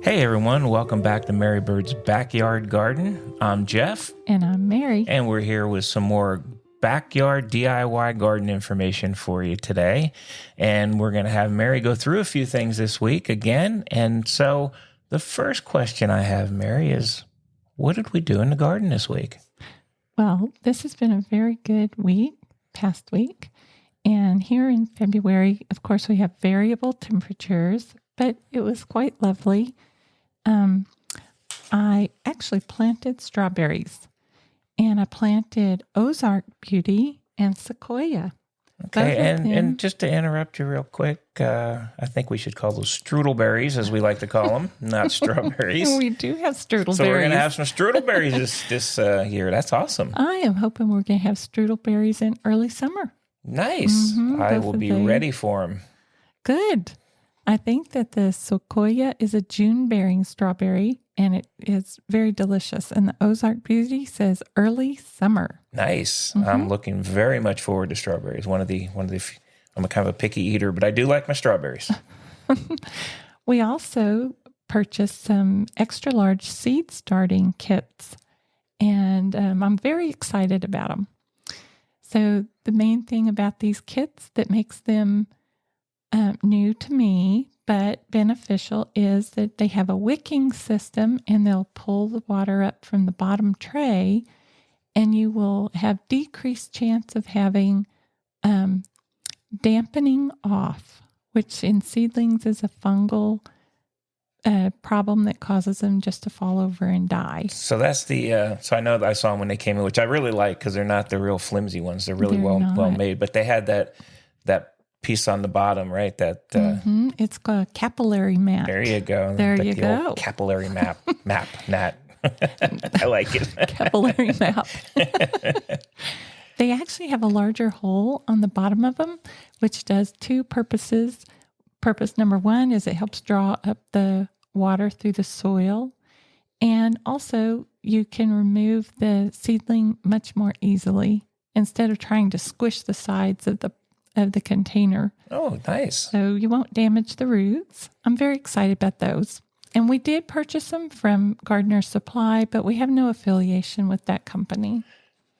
Hey everyone, welcome back to MaryBird's Backyard Garden. I'm Jeff. And I'm Mary. And we're here with some more backyard DIY garden information for you today. And we're going to have Mary go through a few things this week again. And so the first question I have, Mary, is what did we do in the garden this week? Well, this has been a very good past week. And here in February, of course, we have variable temperatures, but it was quite lovely. I actually planted strawberries, and I planted Ozark Beauty and Sequoia. Okay, and just to interrupt you real quick, I think we should call those strudelberries, as we like to call them, not strawberries. We do have strudelberries. So we're going to have some strudelberries this year. That's awesome. I am hoping we're going to have strudelberries in early summer. Nice. I will be ready for them. Good. I think that the Sequoia is a June-bearing strawberry, and it is very delicious. And the Ozark Beauty says early summer. Nice. I'm looking very much forward to strawberries. One of the. I'm a kind of a picky eater, but I do like my strawberries. We also purchased some extra large seed starting kits, and I'm very excited about them. So the main thing about these kits that makes them new to me, but beneficial, is that they have a wicking system, and they'll pull the water up from the bottom tray, and you will have decreased chance of having dampening off, which in seedlings is a fungal problem that causes them just to fall over and die. So that's the. So I know that I saw them when they came in, which I really like because they're not the real flimsy ones. They're really well made, but they had that piece on the bottom, right? That it's called a capillary mat. There you go. There like you go. Capillary map, Nat. I like it. Capillary map. They actually have a larger hole on the bottom of them, which does two purposes. Purpose number one is it helps draw up the water through the soil, and also you can remove the seedling much more easily instead of trying to squish the sides of the container. Oh, nice. So you won't damage the roots. I'm very excited about those. And we did purchase them from Gardener's Supply, but we have no affiliation with that company.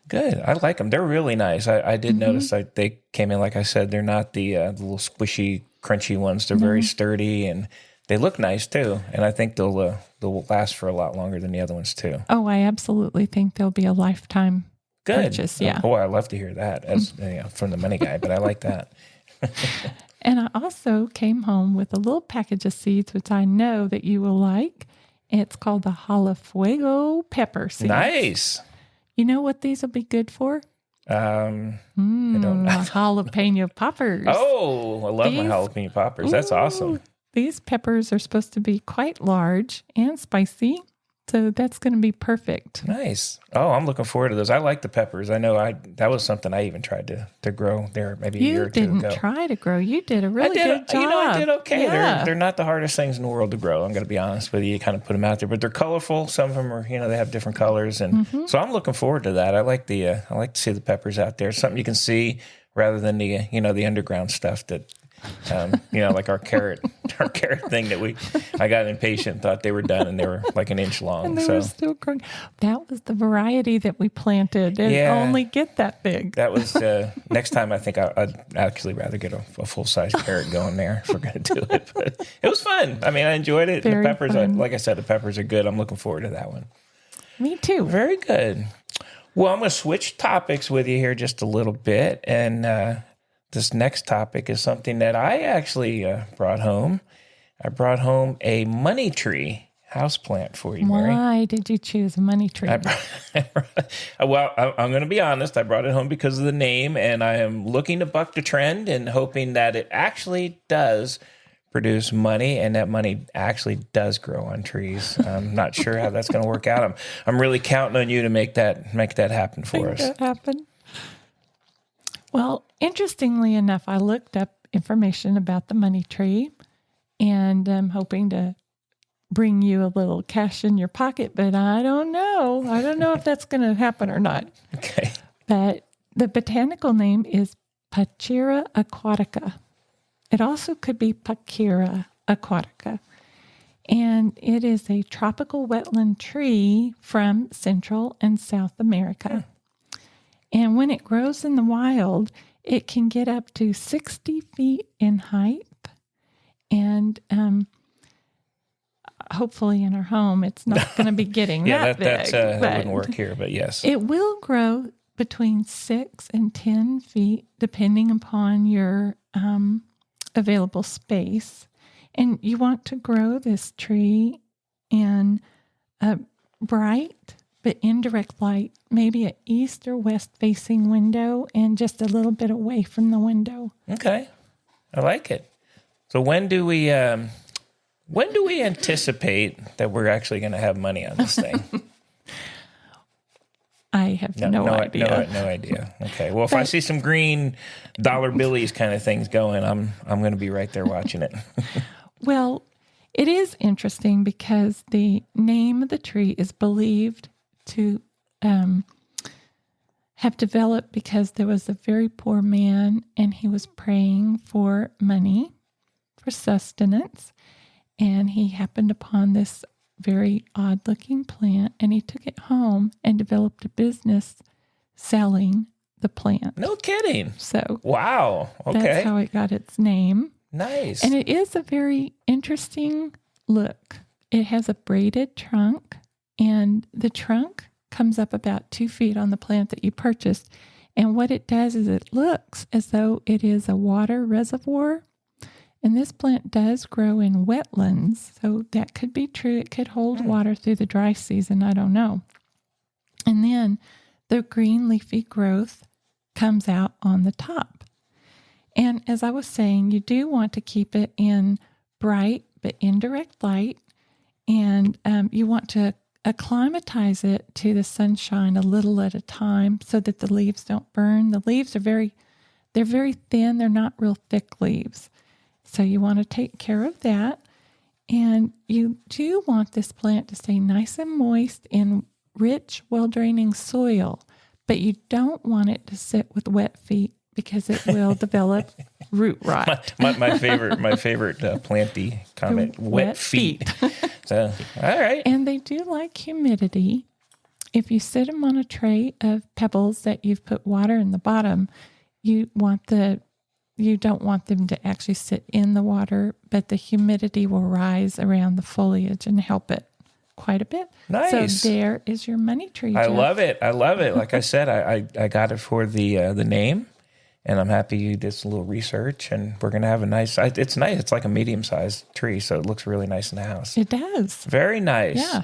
Good. I like them. They're really nice. I did notice they came in, like I said, they're not the little squishy, crunchy ones. They're very sturdy, and they look nice too. And I think they'll last for a lot longer than the other ones too. Oh, I absolutely think they'll be a lifetime purchase. Yeah. Oh, I love to hear that as from the money guy, but I like that. And I also came home with a little package of seeds, which I know that you will like. It's called the Jalafuego pepper seeds. Nice. You know what these will be good for? I don't know. Jalapeno poppers. Oh, I love my jalapeno poppers. That's awesome. These peppers are supposed to be quite large and spicy, so that's going to be perfect. Nice. Oh, I'm looking forward to those. I like the peppers. I know that was something I even tried to grow there maybe a year or two ago. You didn't try to grow. You did a really good job. I did okay. Yeah. They're not the hardest things in the world to grow. I'm going to be honest with you. You kind of put them out there, but they're colorful. Some of them are, they have different colors, and so I'm looking forward to that. I like I like to see the peppers out there. Something you can see rather than the the underground stuff that. Like our carrot thing that I got impatient, thought they were done, and they were like an inch long. And they were still growing. That was the variety that we planted, and only get that big. That was next time. I think I'd actually rather get a full size carrot going there if we're going to do it. But it was fun. I mean, I enjoyed it. Very the peppers, fun. Like I said, the peppers are good. I'm looking forward to that one. Me too. Very good. Well, I'm going to switch topics with you here just a little bit, and. This next topic is something that I actually brought home. I brought home a money tree houseplant for you, Mary. Why did you choose a money tree? Well, I'm going to be honest. I brought it home because of the name, and I am looking to buck the trend and hoping that it actually does produce money, and that money actually does grow on trees. I'm not sure how that's going to work out. I'm really counting on you to make that happen for us. Make that happen. Well, interestingly enough, I looked up information about the money tree, and I'm hoping to bring you a little cash in your pocket, but I don't know. I don't know if that's going to happen or not. Okay. But the botanical name is Pachira aquatica. It also could be Pachira aquatica. And it is a tropical wetland tree from Central and South America. And when it grows in the wild, it can get up to 60 feet in height. And hopefully in our home, it's not going to be getting that big. That wouldn't work here, but yes. It will grow between 6 and 10 feet, depending upon your available space. And you want to grow this tree in a bright but indirect light, maybe an east or west facing window and just a little bit away from the window. Okay. I like it. So when do we anticipate that we're actually going to have money on this thing? I have no idea. No idea. Okay. Well, if I see some green dollar billies kind of things going, I'm going to be right there watching it. Well, it is interesting because the name of the tree is believed to have developed because there was a very poor man and he was praying for money, for sustenance, and he happened upon this very odd-looking plant, and he took it home and developed a business selling the plant. No kidding. So, wow. Okay. That's how it got its name. Nice. And it is a very interesting look. It has a braided trunk, and the trunk comes up about 2 feet on the plant that you purchased. And what it does is it looks as though it is a water reservoir. And this plant does grow in wetlands, so that could be true. It could hold water through the dry season. I don't know. And then the green leafy growth comes out on the top. And as I was saying, you do want to keep it in bright but indirect light, and you want to acclimatize it to the sunshine a little at a time so that the leaves don't burn. The leaves are very thin. They're not real thick leaves. So you want to take care of that. And you do want this plant to stay nice and moist in rich, well-draining soil, but you don't want it to sit with wet feet because it will develop root rot. My favorite planty comment, wet feet. So, all right. And they do like humidity. If you sit them on a tray of pebbles that you've put water in the bottom, you don't want them to actually sit in the water, but the humidity will rise around the foliage and help it quite a bit. Nice. So there is your money tree, Jeff. I love it. Like I said, I got it for the name, and I'm happy you did some little research, and we're going to have a nice, it's nice. It's like a medium-sized tree, so it looks really nice in the house. It does. Very nice. Yeah.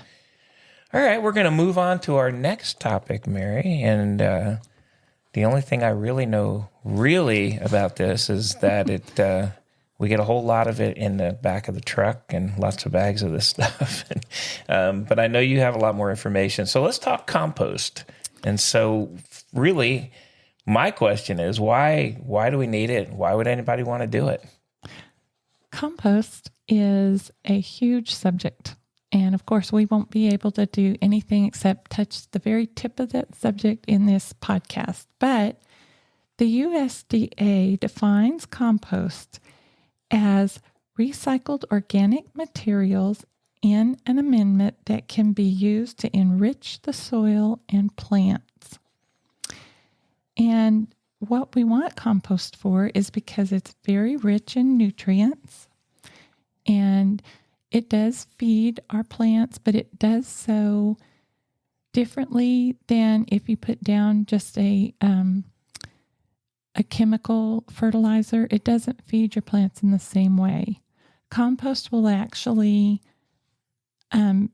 All right, we're going to move on to our next topic, Mary, and the only thing I really know about this is that we get a whole lot of it in the back of the truck and lots of bags of this stuff. But I know you have a lot more information. So let's talk compost. And so really, my question is, why do we need it? Why would anybody want to do it? Compost is a huge subject. And of course, we won't be able to do anything except touch the very tip of that subject in this podcast. But the USDA defines compost as recycled organic materials in an amendment that can be used to enrich the soil and plants. And what we want compost for is because it's very rich in nutrients, and it does feed our plants, but it does so differently than if you put down just a chemical fertilizer. It doesn't feed your plants in the same way. Compost will actually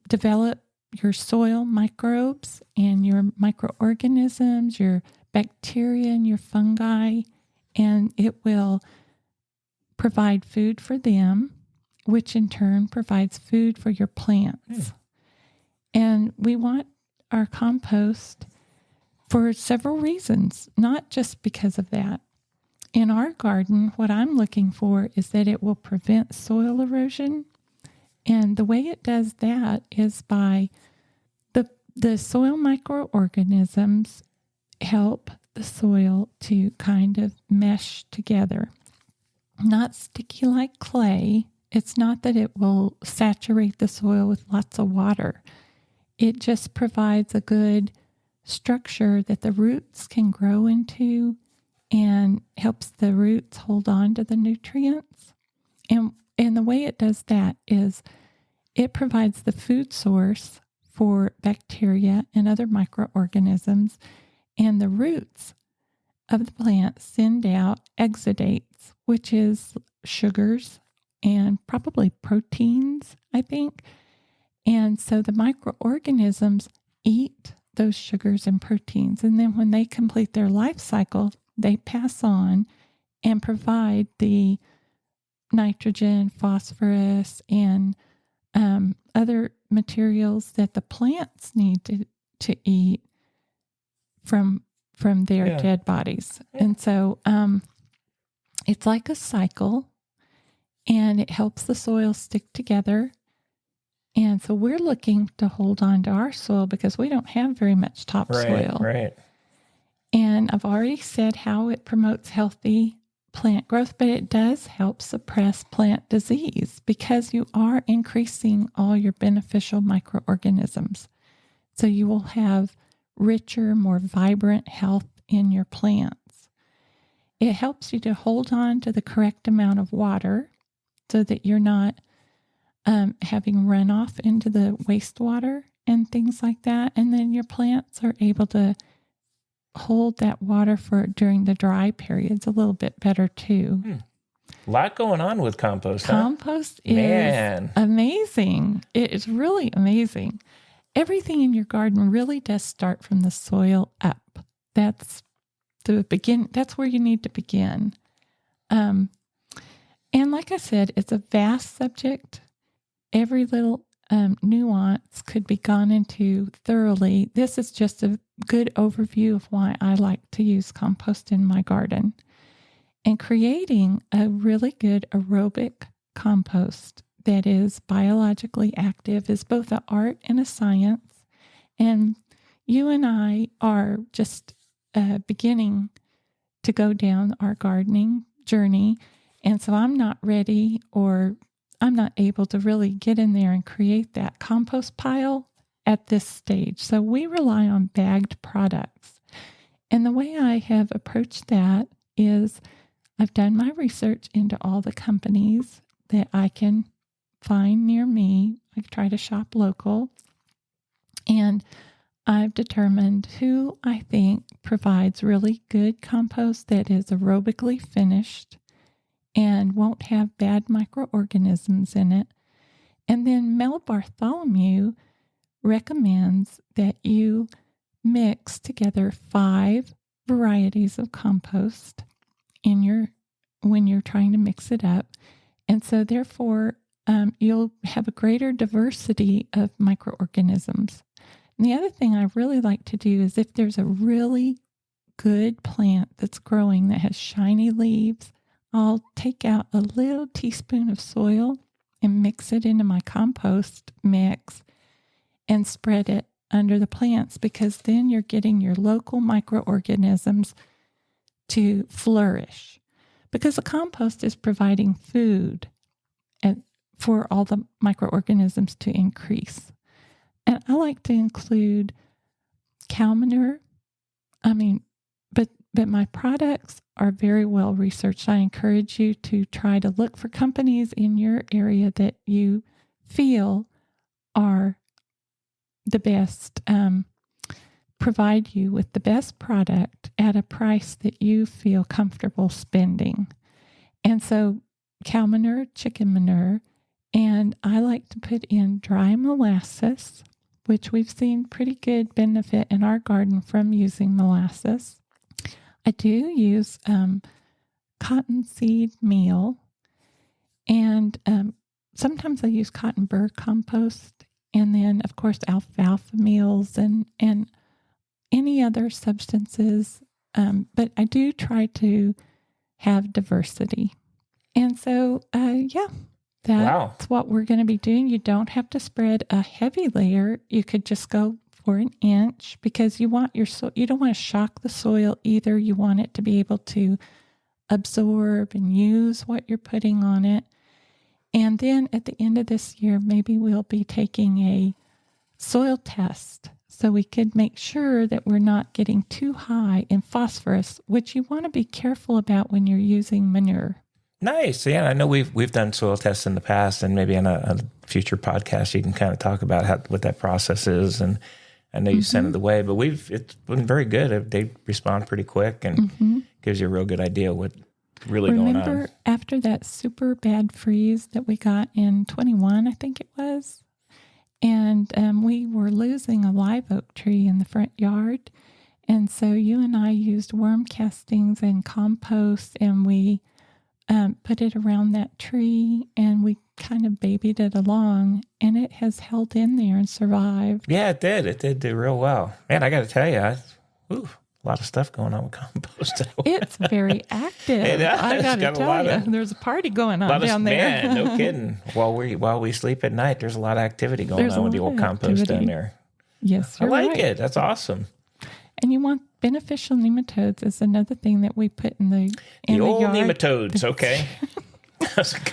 develop your soil microbes and your microorganisms, your bacteria and your fungi, and it will provide food for them, which in turn provides food for your plants. And we want our compost for several reasons, not just because of that. In our garden, what I'm looking for is that it will prevent soil erosion. And the way it does that is by the soil microorganisms help the soil to kind of mesh together. Not sticky like clay, It's not that it will saturate the soil with lots of water. It just provides a good structure that the roots can grow into and helps the roots hold on to the nutrients. And the way it does that is it provides the food source for bacteria and other microorganisms, and the roots of the plant send out exudates, which is sugars and probably proteins, I think. And so the microorganisms eat those sugars and proteins. And then when they complete their life cycle, they pass on and provide the nitrogen, phosphorus, and other materials that the plants need to eat from their dead bodies. And so it's like a cycle, and it helps the soil stick together. And so we're looking to hold on to our soil because we don't have very much topsoil. Right. And I've already said how it promotes healthy plant growth, but it does help suppress plant disease because you are increasing all your beneficial microorganisms. So you will have richer, more vibrant health in your plants. It helps you to hold on to the correct amount of water so that you're not having runoff into the wastewater and things like that. And then your plants are able to hold that water for during the dry periods a little bit better too. A lot going on with compost. Compost is amazing. It is really amazing. Everything in your garden really does start from the soil up. That's the begin. That's where you need to begin. And like I said, it's a vast subject. Every little nuance could be gone into thoroughly. This is just a good overview of why I like to use compost in my garden. And creating a really good aerobic compost that is biologically active is both an art and a science. And you and I are just beginning to go down our gardening journey. And so I'm not ready, or I'm not able to really get in there and create that compost pile at this stage. So we rely on bagged products. And the way I have approached that is I've done my research into all the companies that I can find near me. I try to shop local. And I've determined who I think provides really good compost that is aerobically finished and won't have bad microorganisms in it. And then Mel Bartholomew recommends that you mix together 5 varieties of compost when you're trying to mix it up. And so therefore, you'll have a greater diversity of microorganisms. And the other thing I really like to do is if there's a really good plant that's growing that has shiny leaves, I'll take out a little teaspoon of soil and mix it into my compost mix and spread it under the plants, because then you're getting your local microorganisms to flourish, because the compost is providing food for all the microorganisms to increase. And I like to include cow manure. But my products are very well researched. I encourage you to try to look for companies in your area that you feel are the best, provide you with the best product at a price that you feel comfortable spending. And so cow manure, chicken manure, and I like to put in dry molasses, which we've seen pretty good benefit in our garden from using molasses. I do use cottonseed meal, and sometimes I use cotton burr compost, and then, of course, alfalfa meals and any other substances. But I do try to have diversity. And so, that's what we're going to be doing. You don't have to spread a heavy layer. You could just go for an inch, because you want you don't want to shock the soil either. You want it to be able to absorb and use what you're putting on it. And then at the end of this year, maybe we'll be taking a soil test so we could make sure that we're not getting too high in phosphorus, which you want to be careful about when you're using manure. Nice. Yeah, I know we've done soil tests in the past, and maybe on a future podcast you can kind of talk about what that process is. And I know you sent it away, but it's been very good. They respond pretty quick and gives you a real good idea what really going on. Remember after that super bad freeze that we got in 21, I think it was, and we were losing a live oak tree in the front yard. And so you and I used worm castings and compost, and we put it around that tree, and we kind of babied it along, and it has held in there and survived. Yeah, it did. It did do real well. Man, I got to tell you, a lot of stuff going on with compost. It's very active. I got to tell you, there's a party going on down there. Man, no kidding. While we sleep at night, there's a lot of activity going on with the old compost down there. Yes, I like it. That's awesome. And you want beneficial nematodes is another thing that we put in the old yard. nematodes. Okay.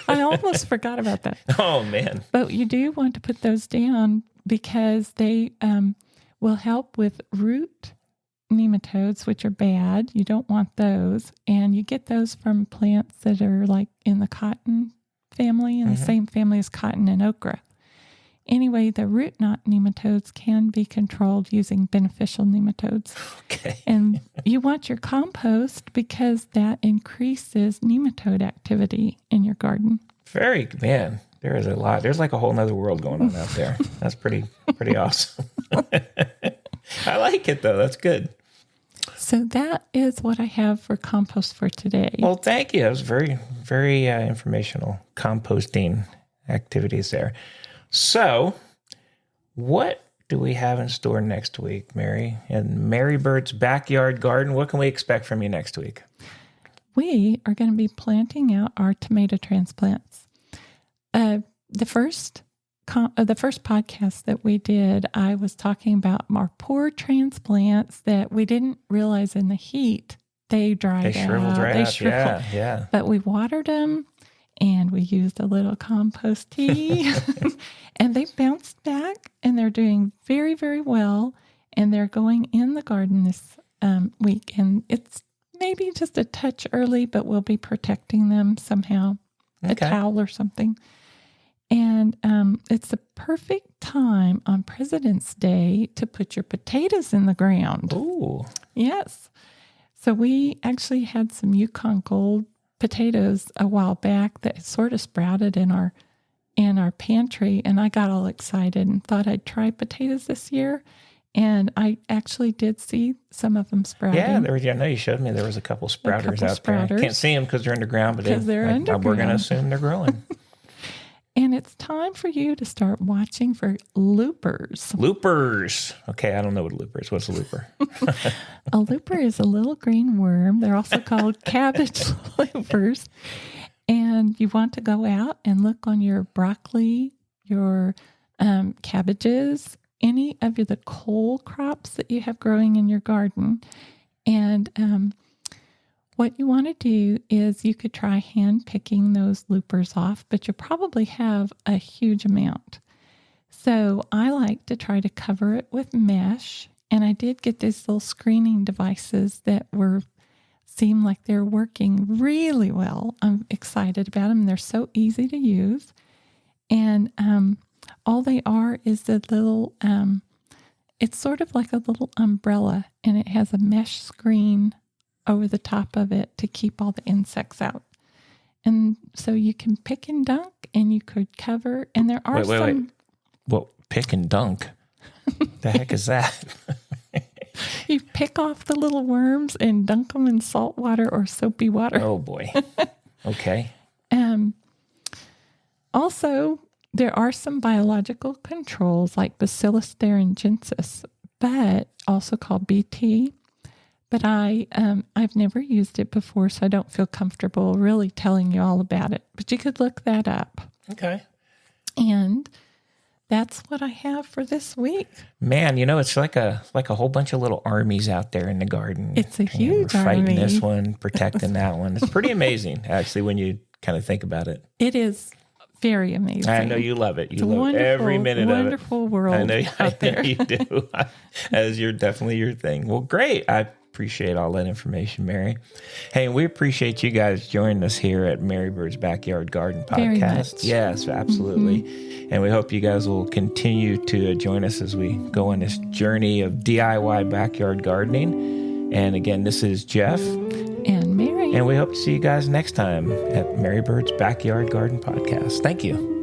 I almost forgot about that. Oh man! But you do want to put those down because they will help with root nematodes, which are bad. You don't want those. And you get those from plants that are like in the cotton family, in the same family as cotton and okra. Anyway, the root knot nematodes can be controlled using beneficial nematodes. Okay. And you want your compost because that increases nematode activity in your garden. Man, there is a lot. There's like a whole nother world going on out there. That's pretty awesome. I like it though. That's good. So that is what I have for compost for today. Well, thank you. That was very, very informational composting activities there. So what do we have in store next week, Mary? In MaryBird's backyard garden, what can we expect from you next week? We are going to be planting out our tomato transplants. The first podcast that we did, I was talking about our poor transplants that we didn't realize in the heat they dried out. They shriveled right up. Yeah. But we watered them, and we used a little compost tea, and they bounced back, and they're doing very, very well, and they're going in the garden this week, and it's maybe just a touch early, but we'll be protecting them somehow, a towel or something. And it's the perfect time on President's Day to put your potatoes in the ground. Ooh. Yes. So we actually had some Yukon Gold potatoes a while back that sort of sprouted in our pantry, and I got all excited and thought I'd try potatoes this year. And I actually did see some of them sprouting. Yeah, I know you showed me there was a couple sprouters out there. Can't see them because they're underground, but underground. We're going to assume they're growing. And it's time for you to start watching for loopers. Loopers. Okay, I don't know what a looper is. What's a looper? A looper is a little green worm. They're also called cabbage loopers. And you want to go out and look on your broccoli, your cabbages, any of the cole crops that you have growing in your garden. And what you want to do is you could try hand picking those loopers off, but you'll probably have a huge amount. So I like to try to cover it with mesh. And I did get these little screening devices that seem like they're working really well. I'm excited about them. They're so easy to use. And all they are is a little, it's sort of like a little umbrella, and it has a mesh screen over the top of it to keep all the insects out. And so you can pick and dunk, and you could cover, and there are Wait. Well, pick and dunk? The heck is that? You pick off the little worms and dunk them in salt water or soapy water. Oh, boy. Okay. Also, there are some biological controls like Bacillus thuringiensis, but also called BT. But I've never used it before, so I don't feel comfortable really telling you all about it. But you could look that up. Okay. And that's what I have for this week. Man, it's like a whole bunch of little armies out there in the garden. It's a huge we're fighting army. this one, protecting that one. It's pretty amazing, actually, when you kind of think about it. It is very amazing. I know you love it. You It's a love every minute of it. wonderful world I know out there. you do. As you're definitely your thing. Well, great. I appreciate all that information, Mary. Hey, and we appreciate you guys joining us here at MaryBird's Backyard Garden Very Podcast. much. Yes, absolutely. And we hope you guys will continue to join us as we go on this journey of DIY backyard gardening. And again, this is Jeff. And Mary. And we hope to see you guys next time at MaryBird's Backyard Garden Podcast. Thank you.